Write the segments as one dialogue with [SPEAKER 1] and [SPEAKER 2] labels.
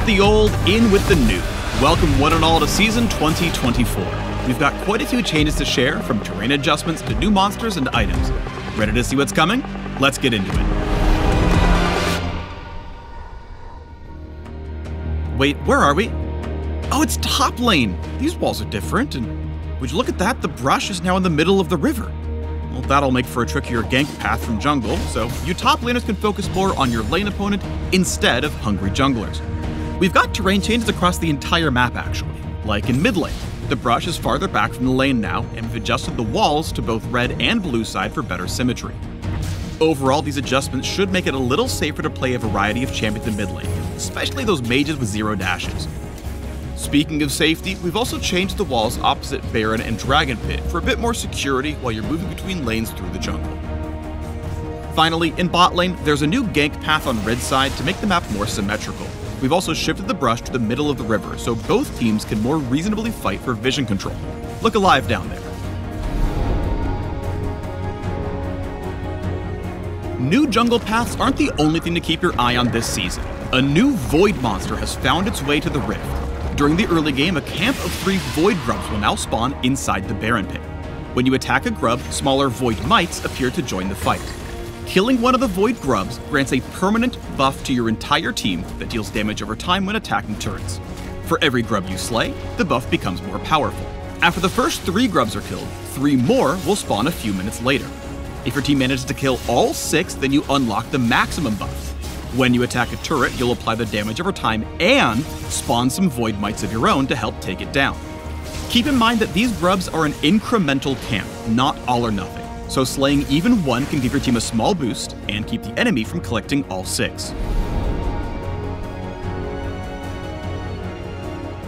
[SPEAKER 1] the old, in with the new. Welcome one and all to Season 2024. We've got quite a few changes to share, from terrain adjustments to new monsters and items. Ready to see what's coming? Let's get into it. Wait, where are we? Oh, it's top lane! These walls are different, and would you look at that, the brush is now in the middle of the river. Well, that'll make for a trickier gank path from jungle, so you top laners can focus more on your lane opponent instead of hungry junglers. We've got terrain changes across the entire map actually, like in mid lane. The brush is farther back from the lane now, and we've adjusted the walls to both red and blue side for better symmetry. Overall, these adjustments should make it a little safer to play a variety of champions in mid lane, especially those mages with 0 dashes. Speaking of safety, we've also changed the walls opposite Baron and Dragon Pit for a bit more security while you're moving between lanes through the jungle. Finally, in bot lane, there's a new gank path on red side to make the map more symmetrical. We've also shifted the brush to the middle of the river so both teams can more reasonably fight for vision control. Look alive down there. New jungle paths aren't the only thing to keep your eye on this season. A new Void monster has found its way to the Rift. During the early game, a camp of 3 Void grubs will now spawn inside the Baron Pit. When you attack a grub, smaller Void mites appear to join the fight. Killing one of the Void grubs grants a permanent buff to your entire team that deals damage over time when attacking turrets. For every grub you slay, the buff becomes more powerful. After the first 3 grubs are killed, 3 more will spawn a few minutes later. If your team manages to kill all 6, then you unlock the maximum buff. When you attack a turret, you'll apply the damage over time and spawn some Void mites of your own to help take it down. Keep in mind that these grubs are an incremental camp, not all or nothing, so slaying even 1 can give your team a small boost and keep the enemy from collecting all 6.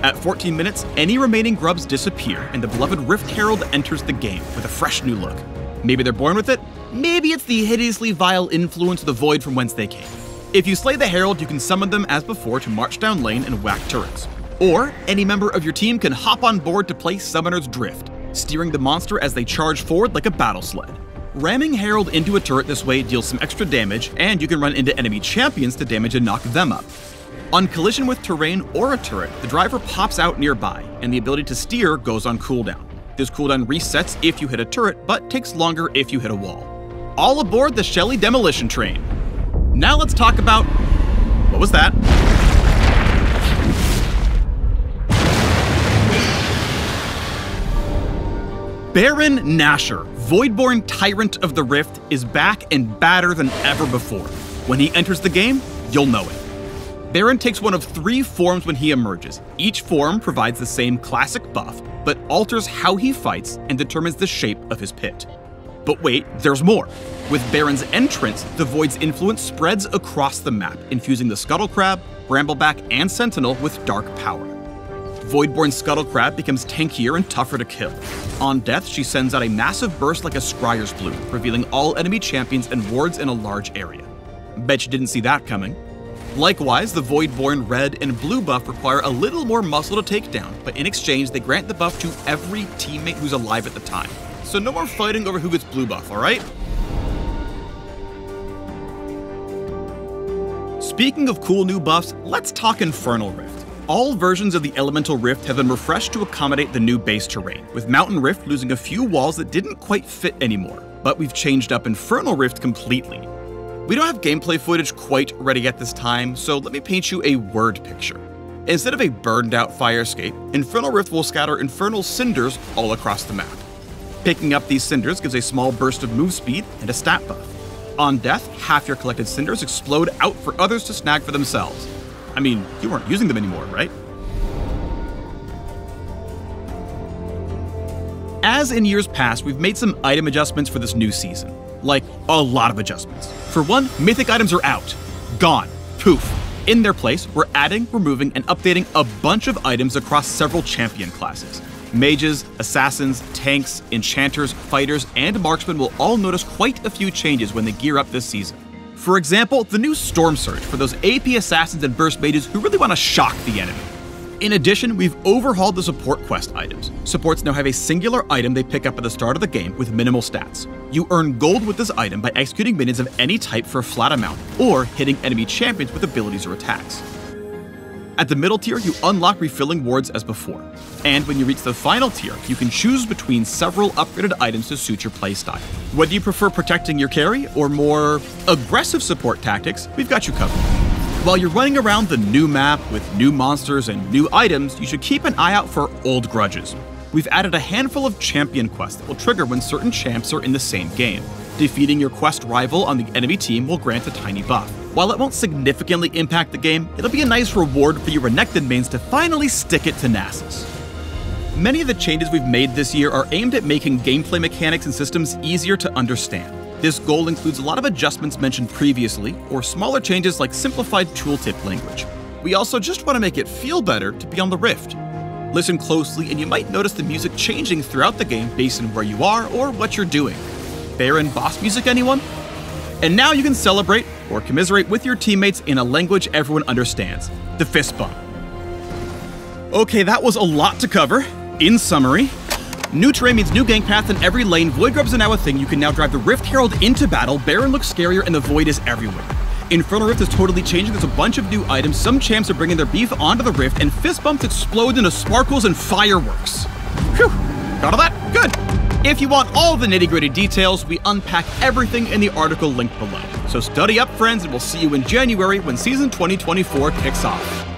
[SPEAKER 1] At 14 minutes, any remaining grubs disappear and the beloved Rift Herald enters the game with a fresh new look. Maybe they're born with it, maybe it's the hideously vile influence of the Void from whence they came. If you slay the Herald, you can summon them as before to march down lane and whack turrets. Or, any member of your team can hop on board to play Summoner's Drift, steering the monster as they charge forward like a battle sled. Ramming Herald into a turret this way deals some extra damage, and you can run into enemy champions to damage and knock them up. On collision with terrain or a turret, the driver pops out nearby, and the ability to steer goes on cooldown. This cooldown resets if you hit a turret, but takes longer if you hit a wall. All aboard the Shelly Demolition Train! Now let's talk about... what was that? Baron Nashor, Voidborn Tyrant of the Rift, is back and badder than ever before. When he enters the game, you'll know it. Baron takes one of 3 forms when he emerges. Each form provides the same classic buff, but alters how he fights and determines the shape of his pit. But wait, there's more. With Baron's entrance, the Void's influence spreads across the map, infusing the Scuttle Crab, Brambleback, and Sentinel with dark power. Voidborn Scuttle Crab becomes tankier and tougher to kill. On death, she sends out a massive burst like a Scryer's Bloom, revealing all enemy champions and wards in a large area. Bet you didn't see that coming. Likewise, the Voidborn red and blue buff require a little more muscle to take down, but in exchange, they grant the buff to every teammate who's alive at the time. So no more fighting over who gets blue buff, alright? Speaking of cool new buffs, let's talk Infernal Rift. All versions of the Elemental Rift have been refreshed to accommodate the new base terrain, with Mountain Rift losing a few walls that didn't quite fit anymore. But we've changed up Infernal Rift completely. We don't have gameplay footage quite ready at this time, so let me paint you a word picture. Instead of a burned out fire escape, Infernal Rift will scatter infernal cinders all across the map. Picking up these cinders gives a small burst of move speed and a stat buff. On death, half your collected cinders explode out for others to snag for themselves. I mean, you weren't using them anymore, right? As in years past, we've made some item adjustments for this new season. Like, a lot of adjustments. For one, mythic items are out. Gone. Poof. In their place, we're adding, removing, and updating a bunch of items across several champion classes. Mages, assassins, tanks, enchanters, fighters, and marksmen will all notice quite a few changes when they gear up this season. For example, the new Storm Surge for those AP assassins and burst mages who really want to shock the enemy. In addition, we've overhauled the support quest items. Supports now have a singular item they pick up at the start of the game with minimal stats. You earn gold with this item by executing minions of any type for a flat amount, or hitting enemy champions with abilities or attacks. At the middle tier, you unlock refilling wards as before. And when you reach the final tier, you can choose between several upgraded items to suit your playstyle. Whether you prefer protecting your carry or more aggressive support tactics, we've got you covered. While you're running around the new map with new monsters and new items, you should keep an eye out for old grudges. We've added a handful of champion quests that will trigger when certain champs are in the same game. Defeating your quest rival on the enemy team will grant a tiny buff. While it won't significantly impact the game, it'll be a nice reward for your Renekton mains to finally stick it to Nasus. Many of the changes we've made this year are aimed at making gameplay mechanics and systems easier to understand. This goal includes a lot of adjustments mentioned previously, or smaller changes like simplified tooltip language. We also just want to make it feel better to be on the Rift. Listen closely and you might notice the music changing throughout the game based on where you are or what you're doing. Baron boss music, anyone? And now you can celebrate or commiserate with your teammates in a language everyone understands, the fist bump. Okay, that was a lot to cover. In summary, new terrain means new gank paths in every lane, Void Grubs are now a thing, you can now drive the Rift Herald into battle, Baron looks scarier, and the Void is everywhere. Infernal Rift is totally changing, there's a bunch of new items, some champs are bringing their beef onto the Rift, and fist bumps explode into sparkles and fireworks. Phew, got all that? Good! If you want all the nitty-gritty details, we unpack everything in the article linked below. So study up, friends, and we'll see you in January when Season 2024 kicks off.